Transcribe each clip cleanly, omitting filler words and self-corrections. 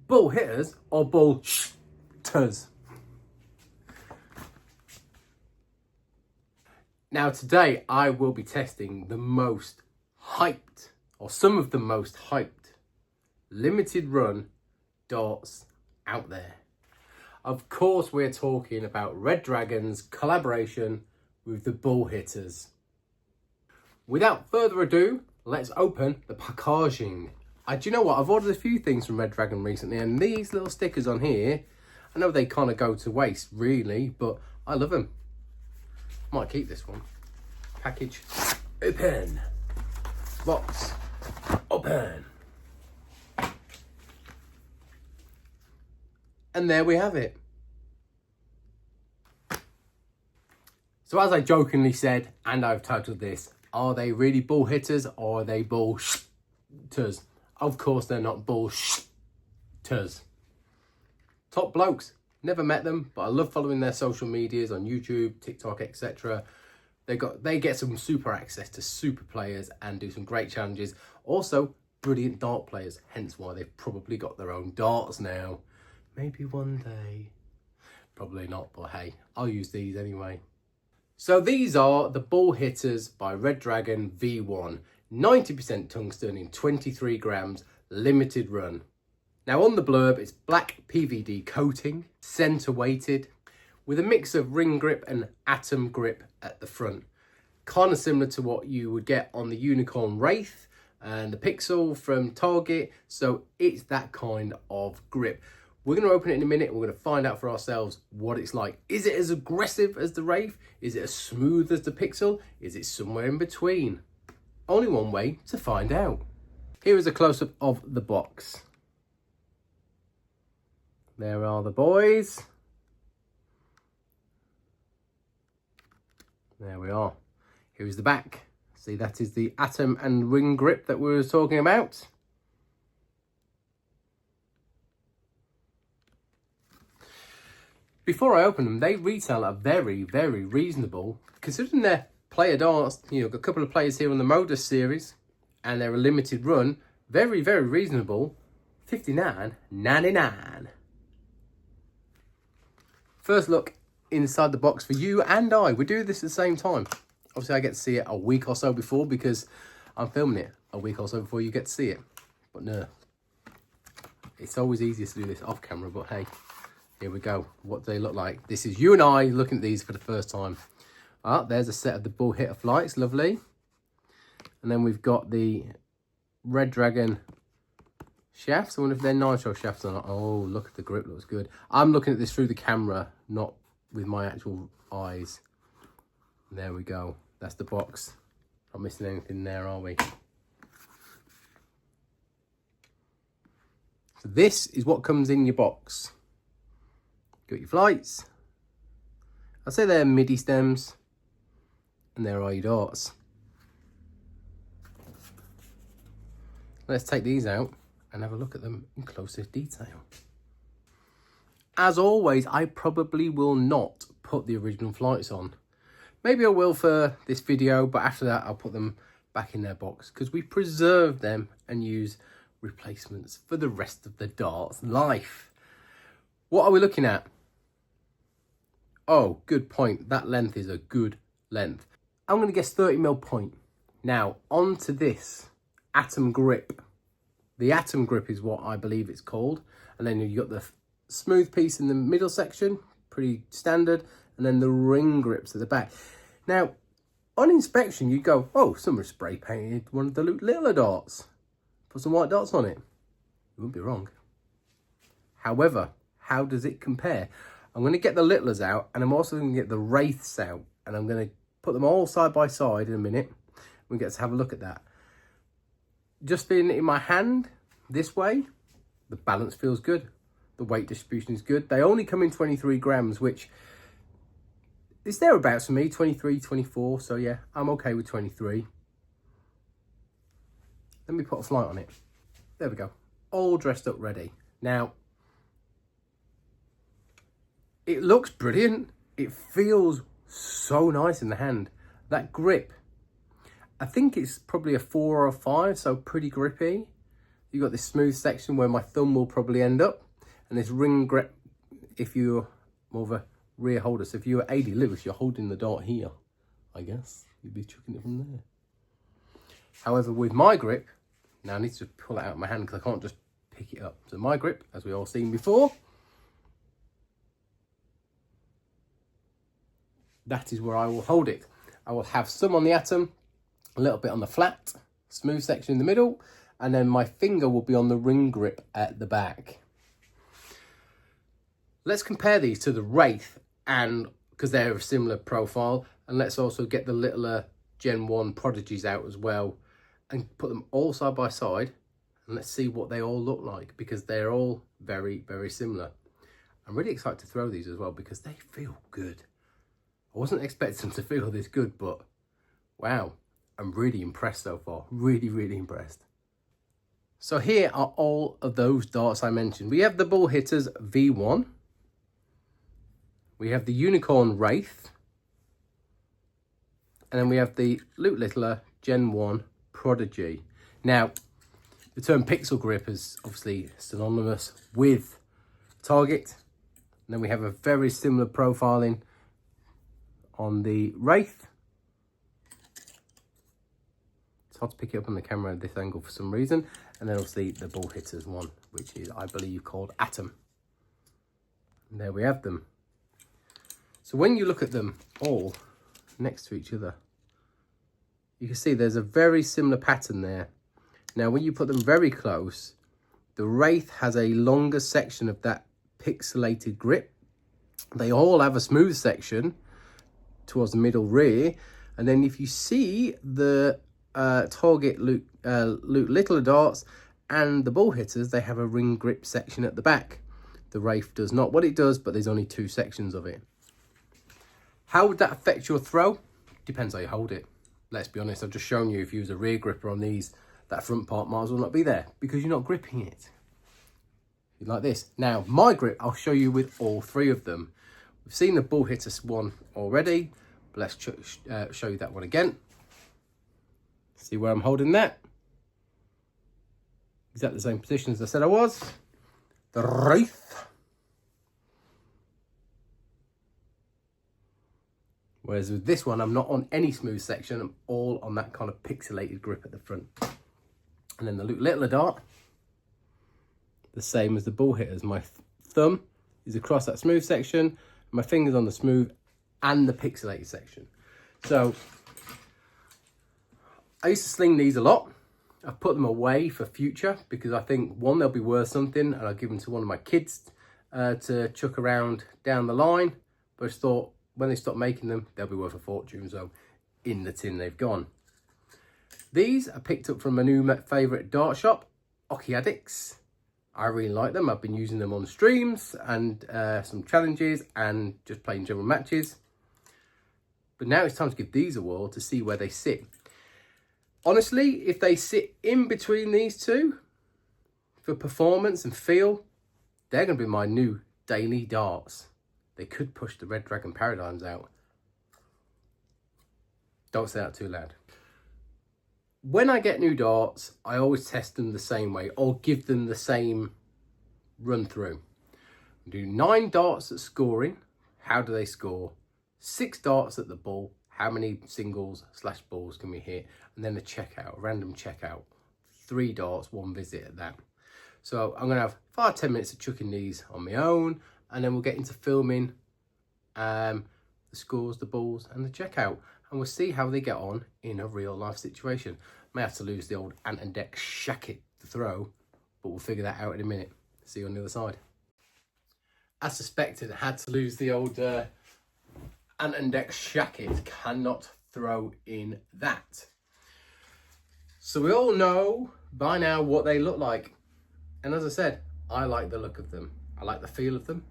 bull hitters or bullshitters? Now today I will be testing the most hyped, or some of the most hyped, limited run darts out there. Of course we're talking about Red Dragon's collaboration with the BullHitters. Without further ado, let's open the packaging. Do you know what? I've ordered a few things from Red Dragon recently, and these little stickers on here, I know they kind of go to waste really, but I love them. Might keep this one. Package open. Box open. And there we have it. So as I jokingly said, and I've titled this, are they really bull hitters or are they bullshitters? Of course they're not bullshitters. Top blokes, never met them, but I love following their social medias on YouTube, TikTok, etc. They get some super access to super players and do some great challenges. Also, brilliant dart players, hence why they've probably got their own darts now. Maybe one day. Probably not, but hey, I'll use these anyway. So these are the BullHitters by Red Dragon V1. 90% tungsten in 23 grams, limited run. Now on the blurb, it's black PVD coating, center weighted, with a mix of ring grip and atom grip at the front. Kind of similar to what you would get on the Unicorn Wraith and the Pixel from Target. So it's that kind of grip. We're going to open it in a minute. We're going to find out for ourselves what it's like. Is it as aggressive as the Wraith? Is it as smooth as the Pixel? Is it somewhere in between? Only one way to find out. Here is a close-up of the box. There are the boys. There we are. Here's the back. See, that is the atom and ring grip that we were talking about. Before I open them, they retail at very, very reasonable, considering they're player darts. You know, a couple of players here on the Modus series, and they're a limited run. Very, very reasonable. $59.99. First look inside the box for you and I. We do this at the same time. Obviously, I get to see it a week or so before because I'm filming it a week or so before you get to see it. But no, it's always easier to do this off camera, but hey. Here we go. What do they look like? This is you and I looking at these for the first time. There's a set of the BullHitter flights. Lovely. And then we've got the Red Dragon shafts. I wonder if they're nitro shafts or not. Oh, look at the grip. Looks good. I'm looking at this through the camera, not with my actual eyes. There we go. That's the box. Not missing anything there, are we? So this is what comes in your box. Got your flights. I'll say they're MIDI stems. And there are your darts. Let's take these out and have a look at them in closer detail. As always, I probably will not put the original flights on. Maybe I will for this video, but after that I'll put them back in their box because we preserve them and use replacements for the rest of the darts life. What are we looking at? Oh, good point. That length is a good length. I'm going to guess 30mm point. Now, on to this atom grip. The atom grip is what I believe it's called. And then you've got the smooth piece in the middle section, pretty standard. And then the ring grips at the back. Now, on inspection, you go, oh, someone spray painted one of the littler darts. Put some white dots on it. You wouldn't be wrong. However, how does it compare? I'm going to get the littlers out, and I'm also going to get the wraiths out, and I'm going to put them all side by side in a minute. We get to have a look at that. Just being in my hand this way, the balance feels good. The weight distribution is good. They only come in 23 grams, which is thereabouts for me, 23, 24. So yeah, I'm okay with 23. Let me put a flight on it. There we go. All dressed up ready. Now, it looks brilliant. It feels so nice in the hand. That grip, I think it's probably a 4 or a 5, so pretty grippy. you've got this smooth section where my thumb will probably end up, and this ring grip if you're more of a rear holder. So if you're A.D. Lewis, you're holding the dart here, I guess. You'd be chucking it from there. However, with my grip, now I need to pull it out of my hand because I can't just pick it up. So my grip, as we all seen before, that is where I will hold it. I will have some on the atom, a little bit on the flat, smooth section in the middle, and then my finger will be on the ring grip at the back. Let's compare these to the Wraith, and because they're a similar profile, and let's also get the littler Gen 1 Prodigies out as well and put them all side by side, and let's see what they all look like, because they're all very, very similar. I'm really excited to throw these as well because they feel good. I wasn't expecting them to feel this good, but wow, I'm really impressed so far. Really, really impressed. So here are all of those darts I mentioned. We have the BullHitters V1. We have the Unicorn Wraith. And then we have the Luke Littler Gen 1 Prodigy. Now, the term pixel grip is obviously synonymous with target. And then we have a very similar profiling on the Wraith. It's hard to pick it up on the camera at this angle for some reason. And then obviously the BullHitters one, which is, I believe, called Atom. And there we have them. So when you look at them all next to each other, you can see there's a very similar pattern there. Now, when you put them very close, the Wraith has a longer section of that pixelated grip. They all have a smooth section towards the middle rear. And then if you see the target Luke Littler darts and the BullHitters, they have a ring grip section at the back. The Wraith does not. What it does, but there's only 2 sections of it. How would that affect your throw? Depends how you hold it. Let's be honest, I've just shown you if you use a rear gripper on these, that front part might as well not be there because you're not gripping it. Like this. Now, my grip, I'll show you with all 3 of them. We've seen the BullHitter one already, but let's show you that one again. See where I'm holding that. Exactly the same position as I said I was. The Wraith. Whereas with this one, I'm not on any smooth section. I'm all on that kind of pixelated grip at the front. And then the Luke Littler dart, the same as the BullHitters. My thumb is across that smooth section. My fingers on the smooth and the pixelated section. So I used to sling these a lot. I've put them away for future because I think, one, they'll be worth something, and I'll give them to one of my kids to chuck around down the line. But I just thought, when they stop making them, they'll be worth a fortune. So in the tin they've gone. These are picked up from my new favourite dart shop, Oche Addicts. I really like them. I've been using them on streams and some challenges and just playing general matches. But now it's time to give these a whirl to see where they sit. Honestly, if they sit in between these two for performance and feel, they're going to be my new daily darts. They could push the Red Dragon paradigms out. Don't say that too loud. When I get new darts, I always test them the same way or give them the same run through. I do 9 darts at scoring. How do they score? 6 darts at the ball. How many singles / balls can we hit? And then a checkout, a random checkout. 3 darts, 1 visit at that. So I'm going to have 5-10 minutes of chucking these on my own, and then we'll get into filming the scores, the balls, and the checkout. And we'll see how they get on in a real life situation. May have to lose the old ant and deck shacket to throw, but we'll figure that out in a minute. See you on the other side. As suspected, I had to lose the old ant and deck shacket. Cannot throw in that. So we all know by now what they look like. And as I said, I like the look of them. I like the feel of them.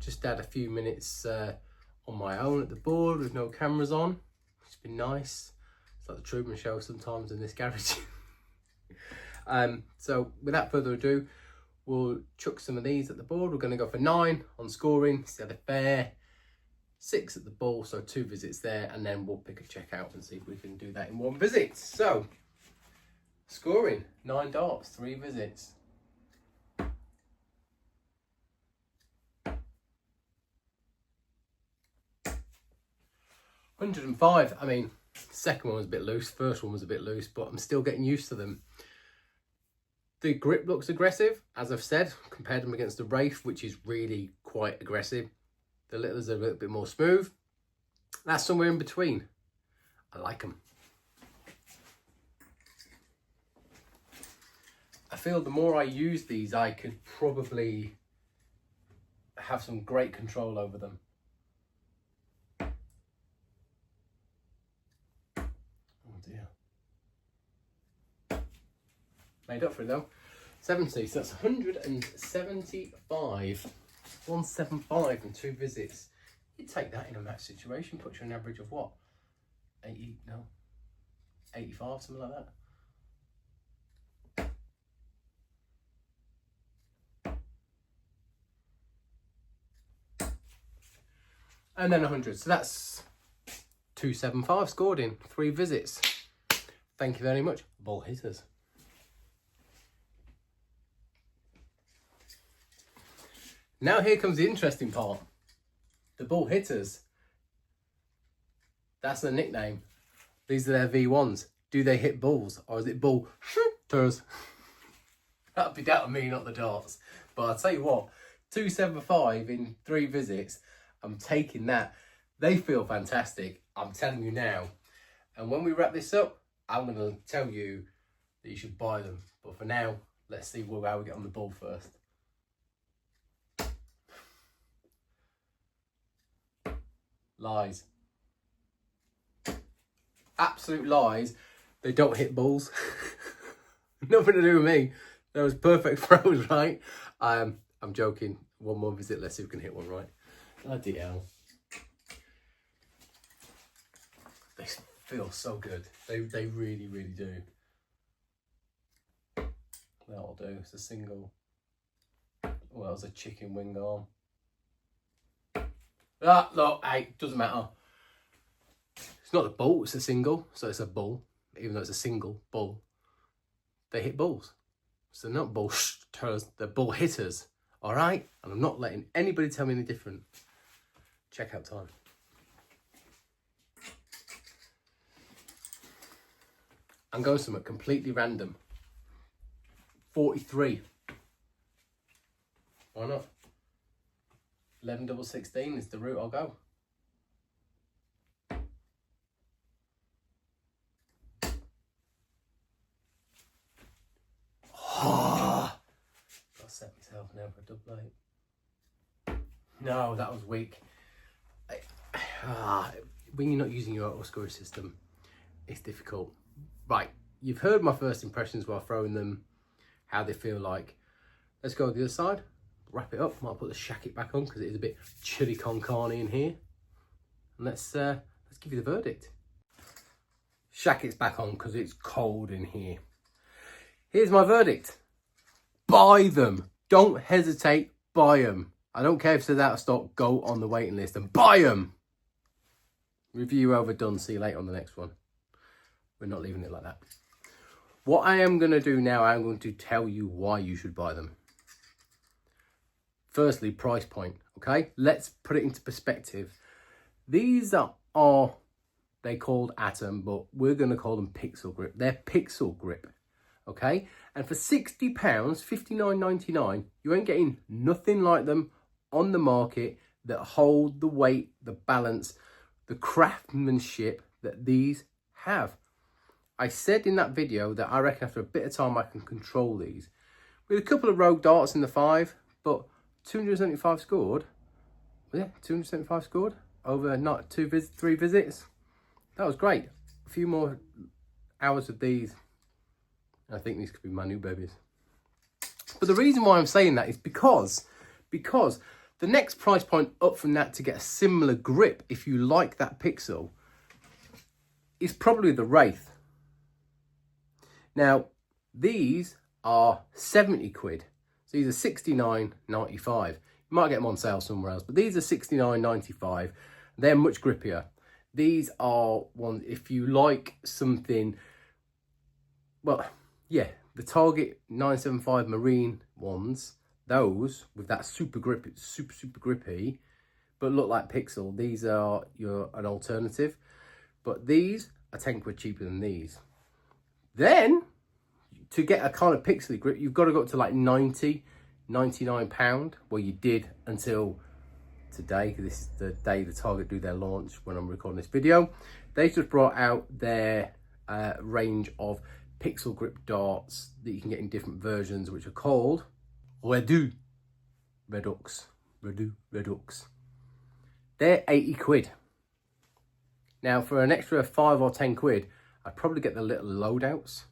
Just had a few minutes on my own at the board with no cameras on. It's been nice. It's like the Truman Show sometimes in this garage. So without further ado, we'll chuck some of these at the board. We're going to go for 9 on scoring, see how they fare. 6 at the ball, so 2 visits there, and then we'll pick a check out and see if we can do that in 1 visit. So Scoring 9 darts, 3 visits. $105. I mean, second one was a bit loose, first one was a bit loose, but I'm still getting used to them. The grip looks aggressive, as I've said, compared them against the Wraith, which is really quite aggressive. The littlers are a little bit more smooth. That's somewhere in between. I like them. I feel the more I use these, I could probably have some great control over them. Made up for it though. 70, so that's 175. 175 and 2 visits. You'd take that in a match situation, put you an average of what? 80, no, 85, something like that. And then 100, so that's 275 scored in 3 visits. Thank you very much, BullHitters. Now here comes the interesting part. The BullHitters. That's their nickname. These are their V1s. Do they hit bulls or is it BullHitters? That'd be down to me, not the darts. But I'll tell you what, 275 in 3 visits, I'm taking that. They feel fantastic. I'm telling you now. And when we wrap this up, I'm going to tell you that you should buy them. But for now, let's see how we get on the ball first. Lies. Absolute lies. They don't hit bulls. Nothing to do with me. That was perfect throws, right? I'm joking. One more visit, let's see if we can hit one right. Bloody hell. They feel so good. They really, really do. That'll do. It's a single. Well, that was a chicken wing arm. Ah, look, hey, doesn't matter. It's not a bull, it's a single, so it's a bull, even though it's a single bull. They hit bulls. So they're not BullHitters, they're BullHitters, all right? And I'm not letting anybody tell me any different. Check out time. I'm going somewhere completely random. 43. Why not? 11 double 16 is the route I'll go. Oh, I'll set myself now for a double 8. No, that was weak. When you're not using your auto scoring system, it's difficult. Right, you've heard my first impressions while throwing them, how they feel like. Let's go to the other side. Wrap it up. Might put the shacket back on because it is a bit chili con carne in here. And let's give you the verdict. Shacket's back on because it's cold in here. Here's my verdict. Buy them. Don't hesitate. Buy them. I don't care if it's out of stock. Go on the waiting list and buy them. Review overdone. See you later on the next one. We're not leaving it like that. What I am going to do now, I'm going to tell you why you should buy them. Firstly, price point, okay? Let's put it into perspective. These are they called Atom, but we're going to call them Pixel Grip. They're Pixel Grip, okay? And for £60, $59.99, you ain't getting nothing like them on the market that hold the weight, the balance, the craftsmanship that these have. I said in that video that I reckon after a bit of time I can control these. With a couple of rogue darts in the 5, but 275 scored. Yeah, 275 scored over not 3 visits. That was great. A few more hours of these. I think these could be my new babies. But the reason why I'm saying that is because the next price point up from that to get a similar grip, if you like that pixel, is probably the Wraith. Now, these are 70 quid. So these are $69.95. You might get them on sale somewhere else, but these are $69.95. They're much grippier. These are ones, if you like something, well, yeah, the Target 975 Marine ones, those with that super grippy, but look like Pixel, these are an alternative. But these are 10 quid cheaper than these. Then, to get a kind of pixely grip, you've got to go up to like 90, 99 pound. Well, you did until today. This is the day the Target do their launch when I'm recording this video. They just brought out their range of pixel grip darts that you can get in different versions, which are called Redux. They're 80 quid. Now, for an extra 5 or 10 quid, I'd probably get the little loadouts,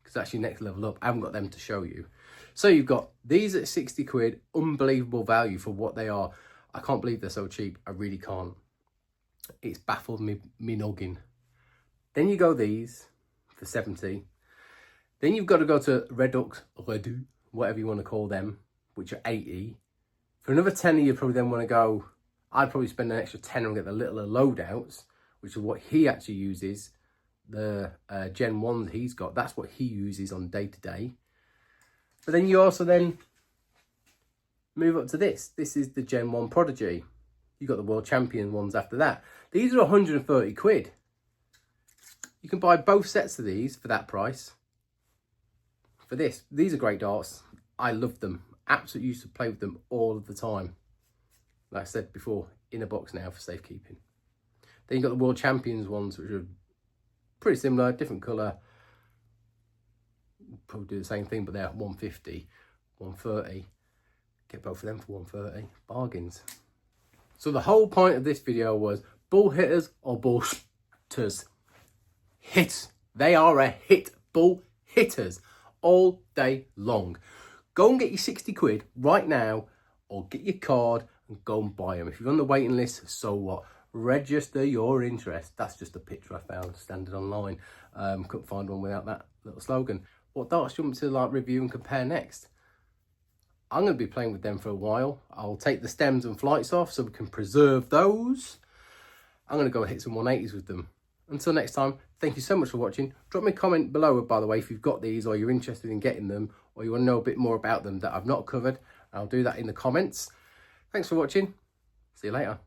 because actually next level up, I haven't got them to show you. So you've got these at 60 quid, unbelievable value for what they are. I can't believe they're so cheap. I really can't. It's baffled me noggin. Then you go these for 70. Then you've got to go to Redux, whatever you want to call them, which are 80. For another 10, you probably then want to go, I'd probably spend an extra 10 and get the littler loadouts, which is what he actually uses. The Gen 1 he's got, that's what he uses on day to day. But then you also then move up to this. This is the Gen 1 Prodigy. You've got the World Champion ones after that. These are 130 quid. You can buy both sets of these for that price. For this, these are great darts. I love them. Absolutely used to play with them all of the time. Like I said before, in a box now for safekeeping. Then you've got the World Champions ones, which are pretty similar, different colour. Probably do the same thing, but they're 150, 130. Get both of them for 130. Bargains. So the whole point of this video was bull hitters or bull hitters. Hits. They are a hit. Bull hitters all day long. Go and get your 60 quid right now, or get your card and go and buy them. If you're on the waiting list, so what? Register your interest. That's just a picture I found standard online. Couldn't find one without that little slogan. What darts do you want me to like review and compare next? I'm going to be playing with them for a while. I'll take the stems and flights off so we can preserve those. I'm going to go hit some 180s with them. Until next time, thank you so much for watching. Drop me a comment below, by the way, if you've got these or you're interested in getting them or you want to know a bit more about them that I've not covered. I'll do that in the comments. Thanks for watching. See you later.